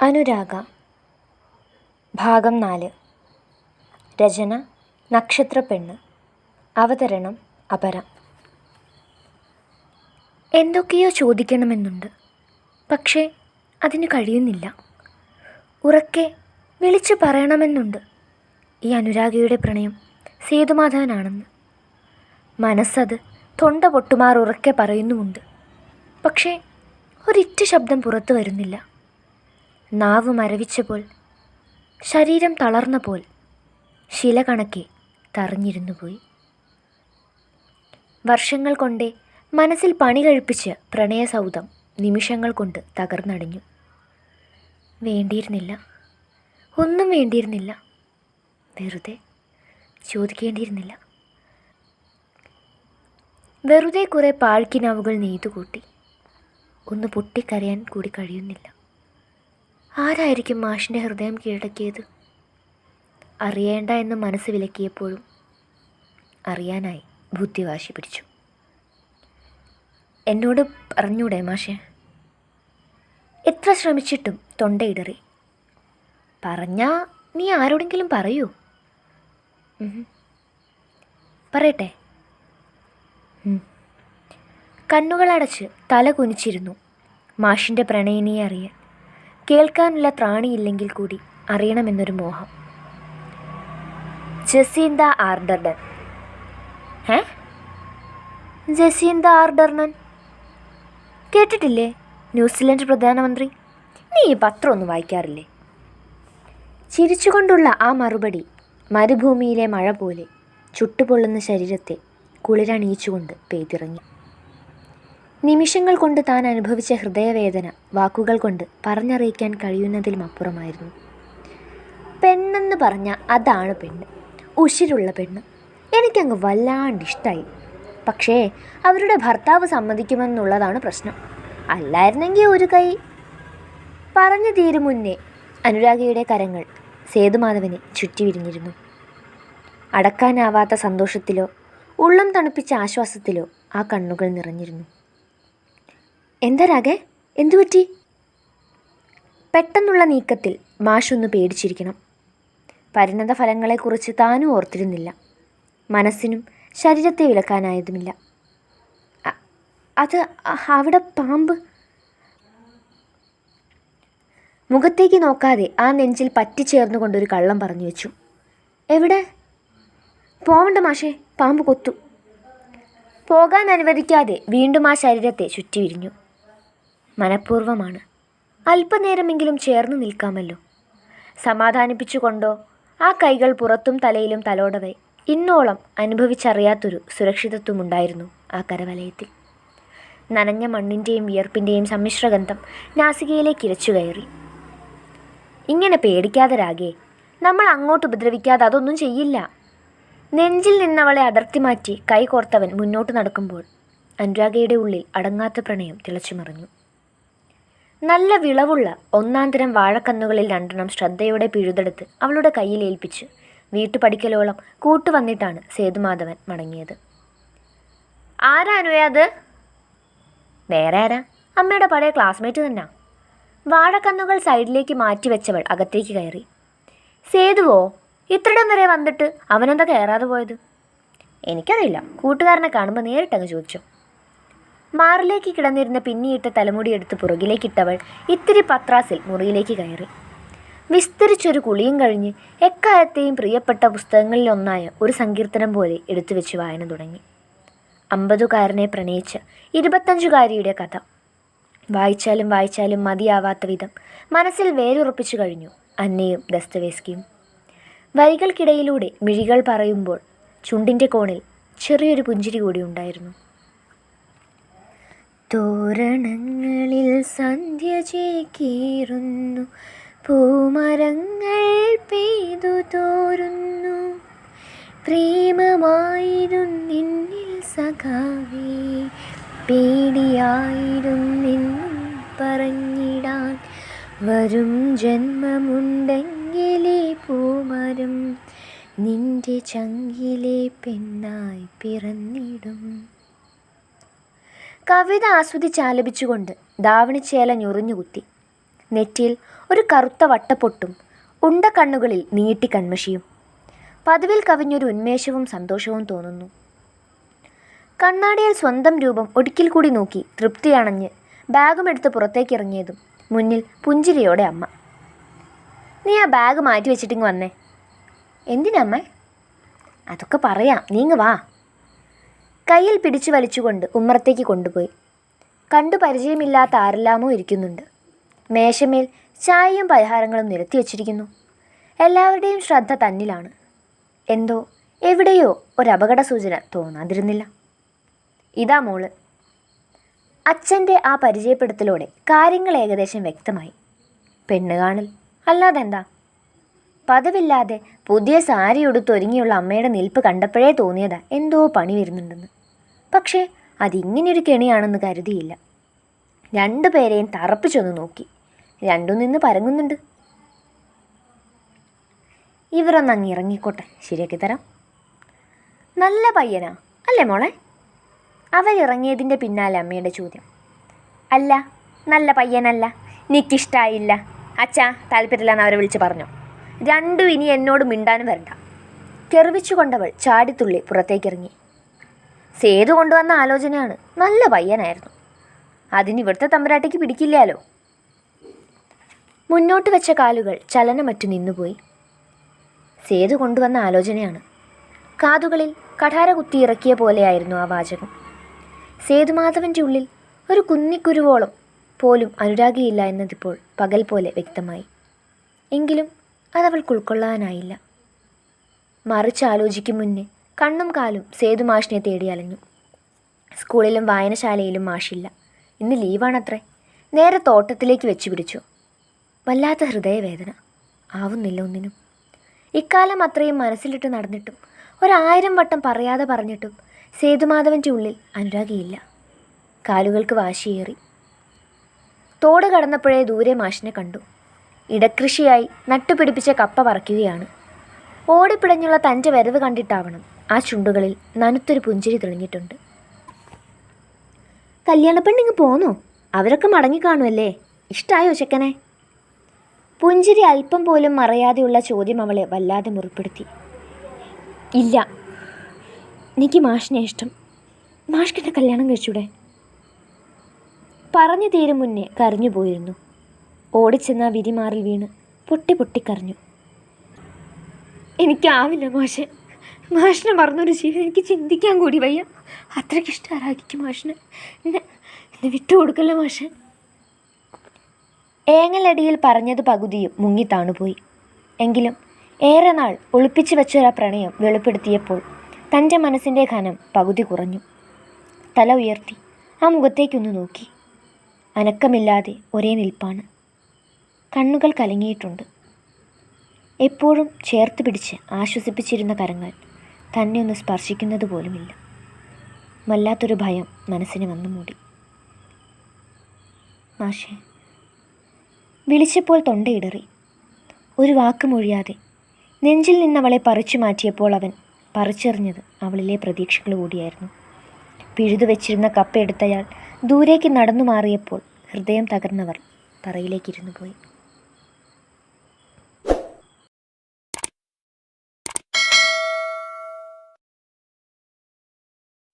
അനുരാഗ ഭാഗം 4. രചന നക്ഷത്രപ്പെണ്ണ്. അവതരണം അപര. എന്തൊക്കെയോ ചോദിക്കണമെന്നുണ്ട്, പക്ഷേ അതിന് കഴിയുന്നില്ല. ഉറക്കെ വിളിച്ചു പറയണമെന്നുണ്ട് ഈ അനുരാഗയുടെ പ്രണയം സേതുമാധവനാണെന്ന്. മനസ്സത് തൊണ്ട പൊട്ടുമാർ ഉറക്കെ പറയുന്നുമുണ്ട്, പക്ഷേ ഒരിറ്റ ശബ്ദം പുറത്തു വരുന്നില്ല. നാവ് മരവിച്ച പോൽ, ശരീരം തളർന്ന പോൽ, ശില കണക്കെ തറഞ്ഞിരുന്നു പോയി. വർഷങ്ങൾ കൊണ്ടേ മനസ്സിൽ പണി കഴിപ്പിച്ച പ്രണയസൗധം നിമിഷങ്ങൾ കൊണ്ട് തകർന്നടിഞ്ഞു. വേണ്ടിയിരുന്നില്ല, ഒന്നും വേണ്ടിയിരുന്നില്ല, വെറുതെ ചോദിക്കേണ്ടിയിരുന്നില്ല. വെറുതെ കുറേ പാഴ്ക്കിനാവുകൾ നെയ്തുകൂട്ടി. ഒന്ന് പൊട്ടിക്കരയാൻ കൂടി കഴിയുന്നില്ല. ആരായിരിക്കും മാഷിൻ്റെ ഹൃദയം കീഴടക്കിയത്? അറിയേണ്ട എന്ന് മനസ്സ് വിലക്കിയപ്പോഴും അറിയാനായി ബുദ്ധി വാശി പിടിച്ചു. എന്നോട് പറഞ്ഞൂടെ മാഷേ? എത്ര ശ്രമിച്ചിട്ടും തൊണ്ടയിടറി. പറഞ്ഞാ നീ ആരോടെങ്കിലും പറയൂ? പറയട്ടെ. കണ്ണുകളടച്ച് തല കുനിച്ചിരുന്നു മാഷിൻ്റെ പ്രണയിനിയെ അറിയാൻ. കേൾക്കാനുള്ള ത്രാണിയില്ലെങ്കിൽ കൂടി അറിയണമെന്നൊരു മോഹം. ജസീന്ത ആർഡർഡൻ. ജസീന്ത ആർഡർഡൻ കേട്ടിട്ടില്ലേ? ന്യൂസിലൻഡ് പ്രധാനമന്ത്രി. നീ ഈ പത്രമൊന്നും വായിക്കാറില്ലേ? ചിരിച്ചുകൊണ്ടുള്ള ആ മറുപടി മരുഭൂമിയിലെ മഴ പോലെ ചുട്ടുപൊള്ളുന്ന ശരീരത്തെ കുളിരണിയിച്ചുകൊണ്ട് പെയ്തിറങ്ങി. നിമിഷങ്ങൾ കൊണ്ട് താൻ അനുഭവിച്ച ഹൃദയവേദന വാക്കുകൾ കൊണ്ട് പറഞ്ഞറിയിക്കാൻ കഴിയുന്നതിലും അപ്പുറമായിരുന്നു. പെണ്ണെന്ന് പറഞ്ഞാൽ അതാണ് പെണ്ണ്, ഉശിരുള്ള പെണ്ണ്. എനിക്കങ്ങ് വല്ലാണ്ടിഷ്ടമായി. പക്ഷേ അവരുടെ ഭർത്താവ് സമ്മതിക്കുമെന്നുള്ളതാണ് പ്രശ്നം. അല്ലായിരുന്നെങ്കിൽ ഒരു കൈ. പറഞ്ഞു തീരും മുന്നേ അനുരാഗയുടെ കരങ്ങൾ സേതുമാധവനെ ചുറ്റി വിരിഞ്ഞിരുന്നു. അടക്കാനാവാത്ത സന്തോഷത്തിലോ ഉള്ളം തണുപ്പിച്ച ആശ്വാസത്തിലോ ആ കണ്ണുകൾ നിറഞ്ഞിരുന്നു. എന്താ രാഗേ, എന്തുപറ്റി? പെട്ടെന്നുള്ള നീക്കത്തിൽ മാഷൊന്ന് പേടിച്ചിരിക്കണം. പരിണത ഫലങ്ങളെക്കുറിച്ച് താനും ഓർത്തിരുന്നില്ല. മനസ്സിനും ശരീരത്തെ വിലക്കാനായതുമില്ല. അത് അവിടെ പാമ്പ്. മുഖത്തേക്ക് നോക്കാതെ ആ നെഞ്ചിൽ പറ്റിച്ചേർന്നുകൊണ്ടൊരു കള്ളം പറഞ്ഞു വെച്ചു. എവിടെ? പോവണ്ട മാഷേ, പാമ്പ് കൊത്തു. പോകാൻ അനുവദിക്കാതെ വീണ്ടും ആ ശരീരത്തെ ചുറ്റി വിരിഞ്ഞു. മനഃപൂർവ്വമാണ്. അല്പനേരമെങ്കിലും ചേർന്ന് നിൽക്കാമല്ലോ. സമാധാനിപ്പിച്ചുകൊണ്ടോ ആ കൈകൾ പുറത്തും തലയിലും തലോടവേ ഇന്നോളം അനുഭവിച്ചറിയാത്തൊരു സുരക്ഷിതത്വമുണ്ടായിരുന്നു ആ കരവലയത്തിൽ. നനഞ്ഞ മണ്ണിൻ്റെയും വിയർപ്പിൻ്റെയും സമ്മിശ്രഗന്ധം നാസികയിലേക്ക് ഇരച്ചു കയറി. ഇങ്ങനെ പേടിക്കാതെ രാഗേ, നമ്മൾ അങ്ങോട്ട് ഉപദ്രവിക്കാതെ അതൊന്നും ചെയ്യില്ല. നെഞ്ചിൽ നിന്നവളെ അടർത്തി മാറ്റി കൈ കോർത്തവൻ മുന്നോട്ട് നടക്കുമ്പോൾ അനുരാഗയുടെ ഉള്ളിൽ അടങ്ങാത്ത പ്രണയം തിളച്ചുമറിഞ്ഞു. നല്ല വിളവുള്ള ഒന്നാന്തരം വാഴക്കന്നുകളിൽ 2 ശ്രദ്ധയോടെ പിഴുതെടുത്ത് അവളുടെ കയ്യിൽ ഏൽപ്പിച്ച് വീട്ടുപടിക്കലോളം കൂട്ടുവന്നിട്ടാണ് സേതുമാധവൻ മടങ്ങിയത്. ആരാ അനുയാത്? വേറെ ആരാ, അമ്മയുടെ പഴയ ക്ലാസ്മേറ്റ് തന്നെ. വാഴക്കന്നുകൾ സൈഡിലേക്ക് മാറ്റി വെച്ചവൾ അകത്തേക്ക് കയറി. സേതുവോ? ഇത്രയിടം വരെ വന്നിട്ട് അവനെന്താ കയറാതെ പോയത്? എനിക്കറിയില്ല, കൂട്ടുകാരനെ കാണുമ്പോൾ നേരിട്ടങ്ങ് ചോദിച്ചു. മാറിലേക്ക് കിടന്നിരുന്ന പിന്നിയിട്ട തലമുടിയെടുത്ത് പുറകിലേക്കിട്ടവൾ ഇത്തിരി പത്രാസിൽ മുറിയിലേക്ക് കയറി. വിസ്തരിച്ചൊരു കുളിയും കഴിഞ്ഞ് എക്കാലത്തെയും പ്രിയപ്പെട്ട പുസ്തകങ്ങളിലൊന്നായ ഒരു സങ്കീർത്തനം പോലെ എടുത്തു വെച്ച് വായന തുടങ്ങി. 50കാരനെ പ്രണയിച്ച 25കാരിയുടെ കഥ. വായിച്ചാലും വായിച്ചാലും മതിയാവാത്ത വിധം മനസ്സിൽ വേരുറപ്പിച്ചു കഴിഞ്ഞു അന്നയും ദസ്തവേസ്കിയും. വരികൾക്കിടയിലൂടെ മിഴികൾ പറയുമ്പോൾ ചുണ്ടിൻ്റെ കോണിൽ ചെറിയൊരു പുഞ്ചിരി കൂടി ഉണ്ടായിരുന്നു. തോരണങ്ങളിൽ സന്ധ്യ ചേക്കേറുന്നു, പൂമരങ്ങൾ പെയ്തു തോരുന്നു, പ്രേമമായിരുന്നിന്നിൽ സഖാവേ, പേടിയായിരുന്നെന്നും പറഞ്ഞിടാൻ, വരും ജന്മമുണ്ടെങ്കിലേ പൂമരം നിന്റെ ചങ്കിലെ പെണ്ണായി പിറന്നിടും. കവിത ആസ്വദിച്ചാലപിച്ചുകൊണ്ട് ധാവണിച്ചേല ഞൊറിഞ്ഞുകുത്തി. നെറ്റിയിൽ ഒരു കറുത്ത വട്ടപ്പൊട്ടും ഉണ്ട കണ്ണുകളിൽ നീട്ടി കൺമഷിയും. പതിവിൽ കവിഞ്ഞൊരു ഉന്മേഷവും സന്തോഷവും തോന്നുന്നു. കണ്ണാടിയിൽ സ്വന്തം രൂപം ഒരിക്കൽ കൂടി നോക്കി തൃപ്തിയണഞ്ഞ് ബാഗുമെടുത്ത് പുറത്തേക്കിറങ്ങിയതും മുന്നിൽ പുഞ്ചിരിയോടെ അമ്മ. നീ ആ ബാഗ് മാറ്റി വെച്ചിട്ടിങ്ങ് വന്നേ. എന്തിനമ്മ? അതൊക്കെ പറയാം, നീങ്ങ് വാ. കയ്യിൽ പിടിച്ചു വലിച്ചുകൊണ്ട് ഉമ്മറത്തേക്ക് കൊണ്ടുപോയി. കണ്ടു പരിചയമില്ലാത്ത ആരെല്ലാമോ ഇരിക്കുന്നുണ്ട്. മേശമേൽ ചായയും പലഹാരങ്ങളും നിരത്തി വച്ചിരിക്കുന്നു. എല്ലാവരുടെയും ശ്രദ്ധ തന്നിലാണ്. എന്തോ എവിടെയോ ഒരപകട സൂചന തോന്നാതിരുന്നില്ല. ഇതാ മോള്. അച്ഛൻ്റെ ആ പരിചയപ്പെടുത്തലോടെ കാര്യങ്ങൾ ഏകദേശം വ്യക്തമായി. പെണ്ണ് കാണൽ അല്ലാതെന്താ. പതിവില്ലാതെ പുതിയ സാരി ഉടുത്തൊരുങ്ങിയുള്ള അമ്മയുടെ നിൽപ്പ് കണ്ടപ്പോഴേ തോന്നിയതാ എന്തോ പണി വരുന്നുണ്ടെന്ന്. പക്ഷേ അതിങ്ങനെയൊരു കെണിയാണെന്ന് കരുതിയില്ല. രണ്ടുപേരെയും തറപ്പിച്ചൊന്ന് നോക്കി. രണ്ടും നിന്ന് പരങ്ങുന്നുണ്ട്. ഇവരൊന്നങ്ങ് ഇറങ്ങിക്കോട്ടെ, ശരിയാക്കി തരാം. നല്ല പയ്യനാ അല്ലേ മോളെ? അവരിറങ്ങിയതിൻ്റെ പിന്നാലെ അമ്മയുടെ ചോദ്യം. അല്ല, നല്ല പയ്യനല്ല, എനിക്കിഷ്ടായില്ല. അച്ഛാ താല്പര്യമില്ലെന്ന് അവരെ വിളിച്ച് പറഞ്ഞു. രണ്ടും ഇനി എന്നോട് മിണ്ടാനും വരണ്ട. കെറിവിച്ചു കൊണ്ടവൾ ചാടിത്തുള്ളി പുറത്തേക്കിറങ്ങി. സേതു കൊണ്ടുവന്ന ആലോചനയാണ്. നല്ല പയ്യനായിരുന്നു. അതിന് ഇവിടുത്തെ തമ്പുരാട്ടിക്ക് പിടിക്കില്ലാലോ. മുന്നോട്ട് വെച്ച കാലുകൾ ചലനമറ്റു നിന്നുപോയി. സേതു കൊണ്ടുവന്ന ആലോചനയാണ്. കാതുകളിൽ കഠാര കുത്തിയിറക്കിയ പോലെയായിരുന്നു ആ വാചകം. സേതുമാധവൻ്റെ ഉള്ളിൽ ഒരു കുന്നിക്കുരുവോളം പോലും അനുരാഗിയില്ല എന്നതിപ്പോൾ പകൽ പോലെ വ്യക്തമായി. എങ്കിലും അതവൾക്ക് ഉൾക്കൊള്ളാനായില്ല. മറിച്ചാലോചിക്കും മുന്നേ കണ്ണും കാലും സേതു മാഷിനെ തേടി അലഞ്ഞു. സ്കൂളിലും വായനശാലയിലും മാഷില്ല. ഇന്ന് ലീവാണത്രേ. നേരെ തോട്ടത്തിലേക്ക് വെച്ചു പിടിച്ചു. വല്ലാത്ത ഹൃദയവേദന. ആവുന്നില്ല ഒന്നിനും. ഇക്കാലം അത്രയും മനസ്സിലിട്ട് നടന്നിട്ടും 1000 വട്ടം പറയാതെ പറഞ്ഞിട്ടും സേതുമാധവൻ്റെ ഉള്ളിൽ അനുരാഗിയില്ല. കാലുകൾക്ക് വാശിയേറി. തോട് കടന്നപ്പോഴേ ദൂരെ മാഷിനെ കണ്ടു. ഇടക്കൃഷിയായി നട്ടുപിടിപ്പിച്ച കപ്പ പറിക്കുകയാണ്. ഓടിപ്പിടഞ്ഞുള്ള തൻ്റെ വരവ് കണ്ടിട്ടാവണം ആ ചുണ്ടുകളിൽ നനുത്തൊരു പുഞ്ചിരി തെളിഞ്ഞിട്ടുണ്ട്. കല്യാണപ്പെണ്ണിങ്ങ് പോന്നോ? അവരൊക്കെ മടങ്ങിക്കാണുമല്ലേ? ഇഷ്ടമായോ ചെക്കനെ? പുഞ്ചിരി അല്പം പോലും മറയാതെയുള്ള ചോദ്യം അവളെ വല്ലാതെ മുറിപ്പെടുത്തി. ഇല്ല, എനിക്ക് മാഷിനെ ഇഷ്ടം. മാഷ്കിൻ്റെ കല്യാണം കഴിച്ചൂടെ? പറഞ്ഞു തീരും മുന്നേ കരഞ്ഞു പോയിരുന്നു. ഓടിച്ചെന്ന വിരിമാറിൽ വീണ് പൊട്ടി പൊട്ടിക്കരഞ്ഞു. എനിക്കാവില്ല മാഷെ. മാഷിനെ മറന്നൊരു ജീവിതം എനിക്ക് ചിന്തിക്കാൻ കൂടി വയ്യ. അത്രയ്ക്കിഷ്ടം ആരാധിക്കും മാഷിനെ. എന്നെ വിട്ടുകൊടുക്കല്ലേ മാഷെ. ഏങ്ങലടിയിൽ പറഞ്ഞത് പകുതിയും മുങ്ങിത്താണുപോയി. എങ്കിലും ഏറെ നാൾ ഒളിപ്പിച്ചു വെച്ചൊരാ പ്രണയം വെളിപ്പെടുത്തിയപ്പോൾ തൻ്റെ മനസ്സിൻ്റെ ഘനം പകുതി കുറഞ്ഞു. തല ഉയർത്തി ആ മുഖത്തേക്കൊന്ന് നോക്കി. അനക്കമില്ലാതെ ഒരേ നിൽപ്പാണ്. കണ്ണുകൾ കലങ്ങിയിട്ടുണ്ട്. എപ്പോഴും ചേർത്ത് പിടിച്ച് ആശ്വസിപ്പിച്ചിരുന്ന കരങ്ങൾ തന്നെ ഒന്ന് സ്പർശിക്കുന്നത് പോലുമില്ല. വല്ലാത്തൊരു ഭയം മനസ്സിനെ വന്നു മൂടി. മാഷേ വിളിച്ചപ്പോൾ തൊണ്ടയിടറി. ഒരു വാക്ക് മൊഴിയാതെ നെഞ്ചിൽ നിന്നവളെ പറിച്ചു മാറ്റിയപ്പോൾ അവൻ പറിച്ചെറിഞ്ഞത് അവളിലെ പ്രതീക്ഷകൾ കൂടിയായിരുന്നു. പിഴുതു വെച്ചിരുന്ന കപ്പ എടുത്തയാൾ ദൂരേക്ക് നടന്നു മാറിയപ്പോൾ ഹൃദയം തകർന്നവർ തറയിലേക്കിരുന്നു പോയി.